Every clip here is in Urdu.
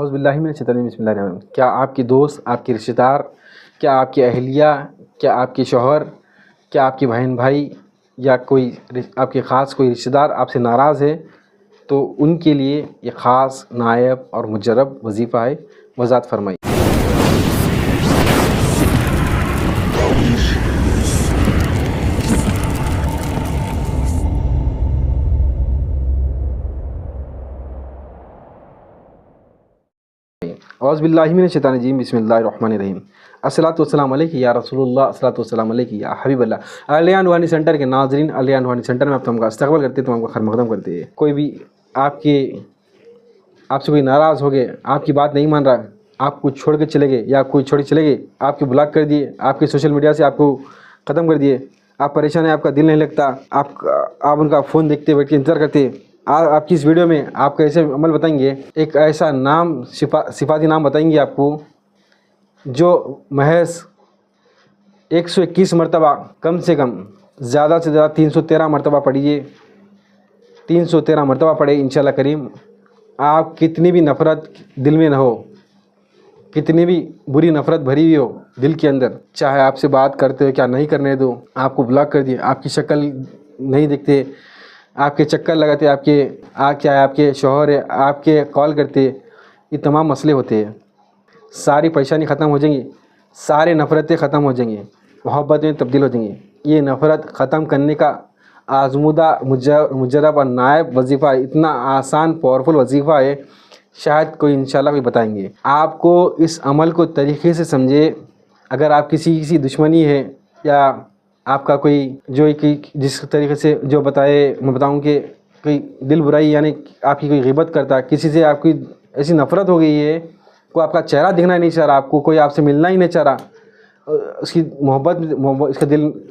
اعوذ باللہ من الشیطان الرجیم، بسم اللہ الرحمن الرحیم۔ کیا آپ کی دوست، آپ کی رشتہ دار، کیا آپ کی اہلیہ، کیا آپ کے شوہر، کیا آپ کی بہن بھائی یا کوئی آپ کے خاص کوئی رشتہ دار آپ سے ناراض ہے تو ان کے لیے یہ خاص نائب اور مجرب وظیفہ ہے، وضاحت فرمائی۔ اعوذ باللہ من الشیطان الرجیم، بسم اللہ الرحمن الرحیم۔ الصلاۃ والسلام علیک یا رسول اللہ، الصلاۃ والسلام علیک یا حبیب اللہ۔ الیان روحانی سینٹر کے ناظرین، الیان روحانی سینٹر میں آپ تم کا استقبال کرتے ہیں، تم کا خیر مقدم کرتے ہیں۔ کوئی بھی آپ سے کوئی ناراض ہو گئے، آپ کی بات نہیں مان رہا، آپ کو چھوڑ کے چلے گئے یا کوئی چھوڑ کے چلے گئے، آپ کے بلاک کر دیے، آپ کے سوشل میڈیا سے آپ کو ختم کر دیے، آپ پریشان ہیں، آپ کا دل نہیں لگتا، آپ ان کا فون دیکھتے بیٹھ کے انتظار کرتے۔ آپ کی اس ویڈیو میں آپ کو ایسے عمل بتائیں گے، ایک ایسا نام، صفاتی نام بتائیں گے آپ کو جو محض 121 مرتبہ، کم سے کم زیادہ سے زیادہ 313 مرتبہ پڑھیے، 313 مرتبہ پڑھے انشاءاللہ کریم۔ آپ کتنی بھی نفرت دل میں نہ ہو، کتنی بھی بری نفرت بھری ہوئی ہو دل کے اندر، چاہے آپ سے بات کرتے ہو کیا نہیں کرنے دو، آپ کو بلاک کر دیے، آپ کی شکل نہیں دکھتے، آپ کے چکر لگاتے، آپ کے شوہر ہے، آپ کے کال کرتے، یہ تمام مسئلے ہوتے ہیں۔ ساری پریشانی ختم ہو جائیں گی، سارے نفرتیں ختم ہو جائیں گی، محبت میں تبدیل ہو جائیں گی۔ یہ نفرت ختم کرنے کا آزمودہ مجرب اور نائب وظیفہ اتنا آسان پاورفل وظیفہ ہے، شاید کوئی انشاءاللہ بھی بتائیں گے۔ آپ کو اس عمل کو طریقے سے سمجھے۔ اگر آپ کسی دشمنی ہے یا آپ کا کوئی جس طریقے سے جو میں بتاؤں کہ کوئی دل برائی، یعنی آپ کی کوئی غیبت کرتا، کسی سے آپ کی ایسی نفرت ہو گئی ہے، کوئی آپ کا چہرہ دکھنا نہیں چاہ رہا، آپ کو کوئی آپ سے ملنا ہی نہیں چاہ رہا، اس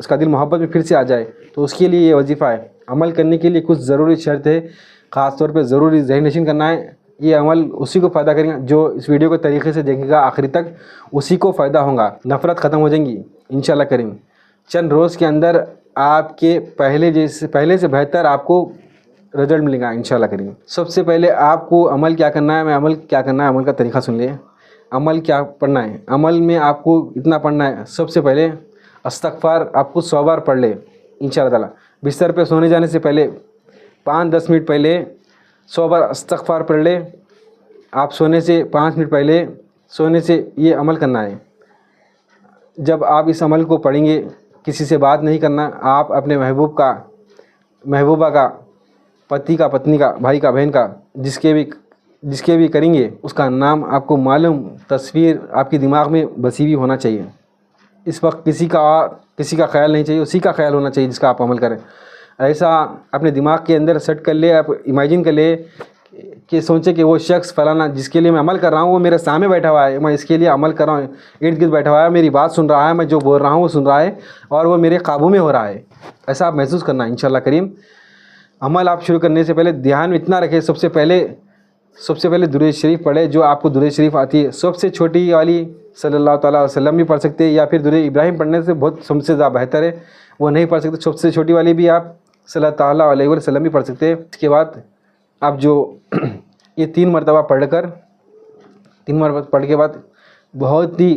کا دل محبت میں پھر سے آ جائے، تو اس کے لیے یہ وظیفہ ہے۔ عمل کرنے کے لیے کچھ ضروری شرط ہے، خاص طور پہ ضروری ذہن نشین کرنا ہے۔ یہ عمل اسی کو فائدہ کریں گا جو اس ویڈیو کو طریقے سے دیکھے گا آخری تک، اسی کو فائدہ ہوگا، نفرت ختم ہو جائیں گی انشاءاللہ کریم۔ چند روز کے اندر آپ کے پہلے سے بہتر آپ کو رزلٹ ملے گا انشاءاللہ کریم۔ سب سے پہلے آپ کو عمل کیا کرنا ہے، عمل کا طریقہ سن لیں۔ عمل کیا پڑھنا ہے؟ عمل میں آپ کو اتنا پڑھنا ہے، سب سے پہلے استغفار آپ کو 100 بار پڑھ لے انشاءاللہ تعالی۔ بستر پہ سونے جانے سے پہلے 5-10 منٹ پہلے 100 بار استغفار پڑھ لے۔ آپ سونے سے 5 منٹ پہلے سونے سے یہ عمل کرنا ہے۔ جب آپ اس عمل کو پڑھیں گے، کسی سے بات نہیں کرنا، آپ اپنے محبوبہ کا، پتی کا، پتنی کا، بھائی کا، بہن کا، جس کے بھی کریں گے، اس کا نام آپ کو معلوم، تصویر آپ کی دماغ میں بسی ہوئی ہونا چاہیے۔ اس وقت کسی کا خیال نہیں چاہیے، اسی کا خیال ہونا چاہیے جس کا آپ عمل کریں۔ ایسا اپنے دماغ کے اندر سیٹ کر لے، آپ امیجن کر لے کہ سوچے کہ وہ شخص فلانا جس کے لیے میں عمل کر رہا ہوں وہ میرے سامنے بیٹھا ہوا ہے، میں اس کے لیے عمل کر رہا ہوں، ارد گرد بیٹھا ہوا ہے، میری بات سن رہا ہے، میں جو بول رہا ہوں وہ سن رہا ہے اور وہ میرے قابو میں ہو رہا ہے۔ ایسا آپ محسوس کرنا انشاءاللہ کریم۔ عمل آپ شروع کرنے سے پہلے دھیان میں اتنا رکھیں، سب سے پہلے درود شریف پڑھے، جو آپ کو درود شریف آتی ہے، سب سے چھوٹی والی صلی اللہ تعالیٰ علیہ وسلم بھی پڑھ سکتے ہیں، یا پھر درود ابراہیم پڑھنے سے بہت سب سے زیادہ بہتر ہے، وہ نہیں پڑھ سکتے، سب سے چھوٹی والی بھی آپ صلی اللہ تعالیٰ علیہ وسلم بھی پڑھ سکتے ہیں۔ اس کے بعد آپ جو یہ 3 مرتبہ پڑھ کے بعد بہت ہی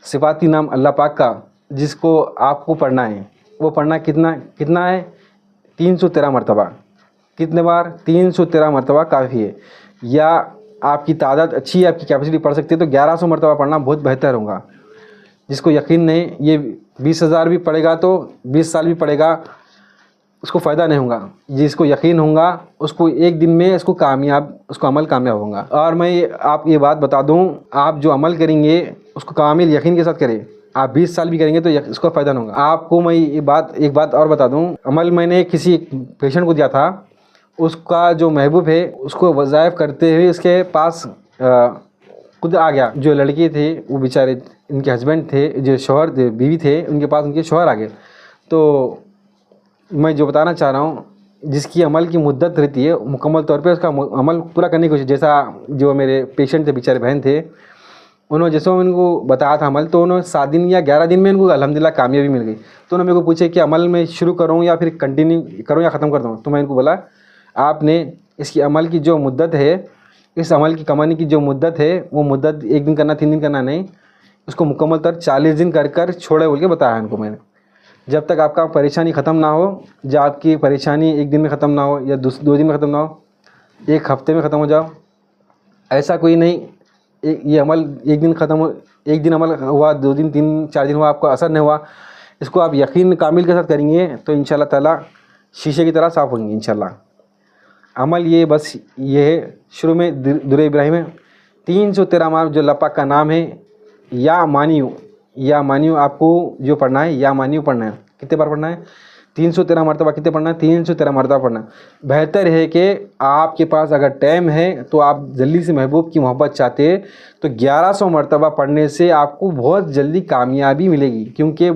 صفاتی نام اللہ پاک کا جس کو آپ کو پڑھنا ہے، وہ پڑھنا کتنا ہے؟ 313 مرتبہ۔ کتنے بار؟ 313 مرتبہ کافی ہے۔ یا آپ کی تعداد اچھی ہے، آپ کی کیپیسٹی پڑھ سکتے ہیں تو 1100 مرتبہ پڑھنا بہت بہتر ہوگا۔ جس کو یقین نہیں، یہ 20,000 بھی پڑھے گا تو 20 سال بھی پڑھے گا، اس کو فائدہ نہیں ہوگا۔ جس کو یقین ہوگا اس کو ایک دن میں اس کو عمل کامیاب ہوگا۔ اور میں آپ یہ بات بتا دوں، آپ جو عمل کریں گے اس کو کامل یقین کے ساتھ کریں۔ آپ 20 سال بھی کریں گے تو اس کو فائدہ نہیں ہوگا۔ آپ کو میں ایک بات اور بتا دوں، عمل میں نے کسی پیشنٹ کو دیا تھا، اس کا جو محبوب ہے اس کو وظائف کرتے ہوئے اس کے پاس خود آ گیا۔ جو لڑکی تھی وہ بیچارے ان کے ہسبینڈ تھے، جو شوہر بیوی تھے، ان کے پاس ان کے شوہر آ گئے۔ تو میں جو بتانا چاہ رہا ہوں، جس کی عمل کی مدت رہتی ہے مکمل طور پہ اس کا عمل پورا کرنے کی کوشش، جیسا جو میرے پیشنٹ تھے بیچارے بہن تھے، جیسے ان کو بتایا تھا عمل، تو انہوں 7 دن یا 11 دن میں ان کو الحمدللہ کامیابی مل گئی۔ تو انہوں نے میرے کو پوچھے کہ عمل میں شروع کروں یا پھر کنٹینیو کروں یا ختم کر دوں؟ تو میں ان کو بولا آپ نے اس کی عمل کی جو مدت ہے اس عمل کی کمانے کی جو مدت ہے وہ مدت 1 دن کرنا 3 دن کرنا نہیں، اس کو مکمل طور 40 دن کر چھوڑے بول کے بتایا ان کو میں نے. جب تک آپ کا پریشانی ختم نہ ہو، جب آپ کی پریشانی 1 دن میں ختم نہ ہو یا 2 دن میں ختم نہ ہو، 1 ہفتے میں ختم ہو جاؤ، ایسا کوئی نہیں. یہ عمل 1 دن ختم ہو، 1 دن عمل ہوا، 2 دن 3 4 دن ہوا، آپ کو اثر نہیں ہوا، اس کو آپ یقین کامل کے ساتھ کریں گے تو انشاءاللہ تعالیٰ شیشے کی طرح صاف ہوں گے انشاءاللہ. عمل یہ بس یہ ہے، شروع میں درود ابراہیم ہے، 313 بار جو اللہ پاک کا نام ہے، یا مانیو آپ کو جو پڑھنا ہے، یا مانیو پڑھنا ہے. کتنے بار پڑھنا ہے؟ 313 مرتبہ. کتنے پڑھنا ہے؟ 313 مرتبہ پڑھنا ہے. بہتر ہے کہ آپ کے پاس اگر ٹائم ہے تو آپ جلدی سے محبوب کی محبت چاہتے ہیں تو 1100 مرتبہ پڑھنے سے آپ کو بہت جلدی کامیابی ملے گی، کیونکہ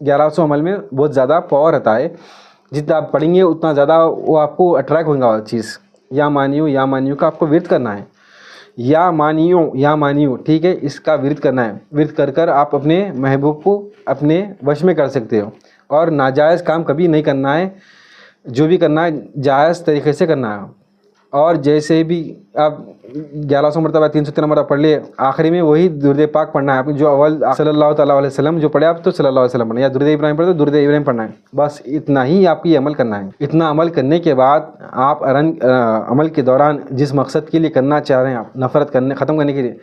1100 عمل میں بہت زیادہ پاور رہتا ہے. جتنا آپ پڑھیں گے اتنا زیادہ وہ آپ کو اٹریکٹ ہوگا وہ چیز. یا مانیو کا آپ کو ورد کرنا ہے. یا مانیو ٹھیک ہے، اس کا ورد کرنا ہے. ورد کر آپ اپنے محبوب کو اپنے وش میں کر سکتے ہو. اور ناجائز کام کبھی نہیں کرنا ہے، جو بھی کرنا ہے جائز طریقے سے کرنا ہے. اور جیسے بھی آپ 1100 مرتبہ 313 مرتبہ پڑھ لیے، آخری میں وہی درود پاک پڑھنا ہے آپ جو اول صلی اللہ تعالیٰ علیہ وسلم جو پڑھے آپ تو صلی اللہ علیہ وسلم پڑھنا ہے، یا درود ابراہیم پڑھے تو درود ابراہیم پڑھنا ہے. بس اتنا ہی آپ کو یہ عمل کرنا ہے. اتنا عمل کرنے کے بعد آپ عمل کے دوران جس مقصد کے لیے کرنا چاہ رہے ہیں، آپ نفرت ختم کرنے کے لیے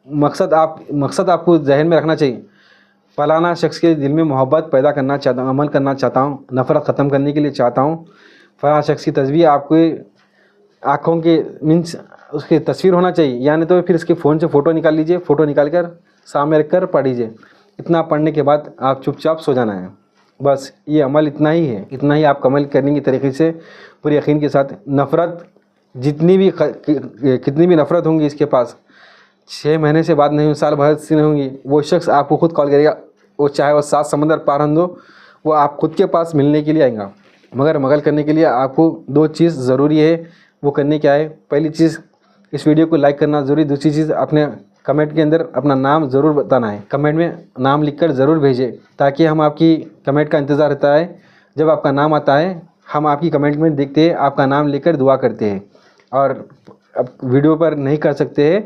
مقصد آپ کو ذہن میں رکھنا چاہیے. فلانا شخص کے دل میں محبت پیدا کرنا چاہتا ہوں، عمل کرنا چاہتا ہوں، نفرت ختم کرنے کے لیے چاہتا ہوں. فلانا شخص کی تصویر آپ کو آنکھوں کے اس کی تصویر ہونا چاہیے، یعنی تو پھر اس کے فون سے فوٹو نکال لیجئے، فوٹو نکال کر سامنے رکھ کر پڑھ لیجئے. اتنا پڑھنے کے بعد آپ چپ چاپ سو جانا ہے. بس یہ عمل اتنا ہی ہے. اتنا ہی آپ عمل کرنے کی طریقے سے پورے یقین کے ساتھ نفرت کتنی بھی نفرت ہوں گی اس کے پاس، 6 مہینے سے بعد نہیں ہوں، سال بھر سے نہیں ہوں گی، وہ شخص آپ کو خود کال کرے گا. وہ چاہے وہ 7 سمندر پار ہو، وہ آپ خود کے پاس ملنے کے لیے آئیں گا. مگر عمل کرنے کے لیے آپ کو 2 چیز ضروری ہے. وہ کرنے کیا ہے؟ پہلی چیز اس ویڈیو کو لائک کرنا ضروری. دوسری چیز اپنے کمنٹ کے اندر اپنا نام ضرور بتانا ہے. کمنٹ میں نام لکھ کر ضرور بھیجیں تاکہ ہم آپ کی کمنٹ کا انتظار رہتا ہے. جب آپ کا نام آتا ہے ہم آپ کی کمنٹ میں دیکھتے ہیں، آپ کا نام لے کر دعا کرتے ہیں. اور اب ویڈیو پر نہیں کر سکتے ہیں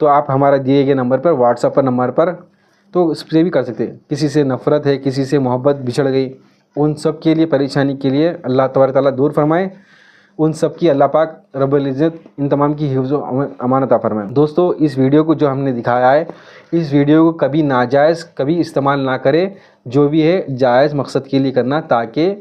تو آپ ہمارا دیے گئے نمبر پر واٹس ایپ پر نمبر پر تو اس سے بھی کر سکتے ہیں. کسی سے نفرت ہے، کسی سے محبت بچھڑ گئی، ان سب کے لیے پریشانی کے لیے اللہ تبارک تعالیٰ دور فرمائے. ان سب کی اللہ پاک رب العزت ان تمام کی حفظ و امان عطا فرمائے. دوستو اس ویڈیو کو جو ہم نے دکھایا ہے، اس ویڈیو کو کبھی ناجائز کبھی استعمال نہ کرے. جو بھی ہے جائز مقصد کے لیے کرنا تاکہ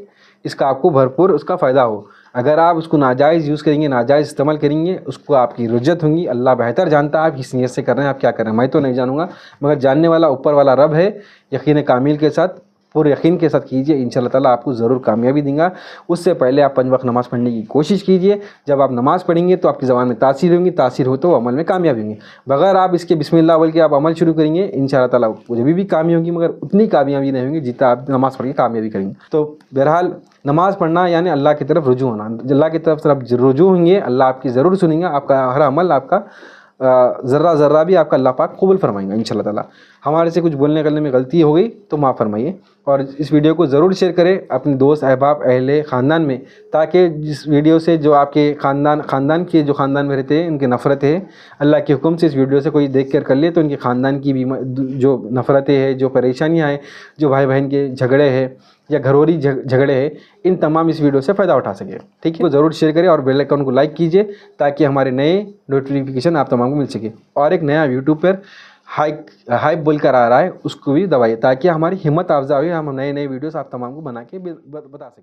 اس کا آپ کو بھرپور اس کا فائدہ ہو. اگر آپ اس کو ناجائز یوز کریں گے، ناجائز استعمال کریں گے، اس کو آپ کی رجت ہوں گی. اللہ بہتر جانتا ہے آپ کس نیت سے کر رہے ہیں، آپ کیا کر رہے ہیں. میں تو نہیں جانوں گا، مگر جاننے والا اوپر والا رب ہے. یقین کامل کے ساتھ پورے یقین کے ساتھ کیجئے، انشاءاللہ تعالیٰ آپ کو ضرور کامیابی دیں گا. اس سے پہلے آپ 5 وقت نماز پڑھنے کی کوشش کیجئے. جب آپ نماز پڑھیں گے تو آپ کی زبان میں تاثیر ہوں گی، تاثیر ہو تو وہ عمل میں کامیابی ہوں گے. بغیر آپ اس کے بسم اللہ بول کے آپ عمل شروع کریں گے، انشاءاللہ تعالیٰ جب بھی کامیابی ہوگی، مگر اتنی کامیابی نہیں ہوگی جتنا آپ نماز پڑھ کے کامیابی کریں گے. تو بہرحال نماز پڑھنا یعنی اللہ کی طرف رجوع ہونا. اللہ کی طرف رجوع ہوں گے، اللہ آپ کی ضرور سنیں گے. آپ کا ہر عمل، آپ کا ذرہ بھی آپ کا اللہ پاک قبول فرمائیں گا انشاءاللہ تعالیٰ. ہمارے سے کچھ بولنے کرنے میں غلطی ہو گئی تو معاف فرمائیے. اور اس ویڈیو کو ضرور شیئر کریں اپنے دوست احباب اہل خاندان میں، تاکہ جس ویڈیو سے جو آپ کے خاندان کے جو خاندان میں رہتے ہیں ان کی نفرتیں ہیں، اللہ کے حکم سے اس ویڈیو سے کوئی دیکھ کر لے تو ان کے خاندان کی بھی جو نفرتیں ہیں، جو پریشانیاں ہیں، جو بھائی بہن کے جھگڑے ہیں یا گھروری جھگڑے ہیں، ان تمام اس ویڈیو سے فائدہ اٹھا سکے. ٹھیک ہے، ضرور شیئر کریں اور بیل آئیکن کو لائک کیجئے تاکہ ہمارے نئے نوٹیفیکیشن آپ تمام کو مل سکے. اور ایک نیا یوٹیوب پر ہائپ بول کر آ رہا ہے، اس کو بھی دبائیے تاکہ ہماری ہمت افزا ہوئی، ہم نئے ویڈیوز آپ تمام کو بنا کے بتا سکیں.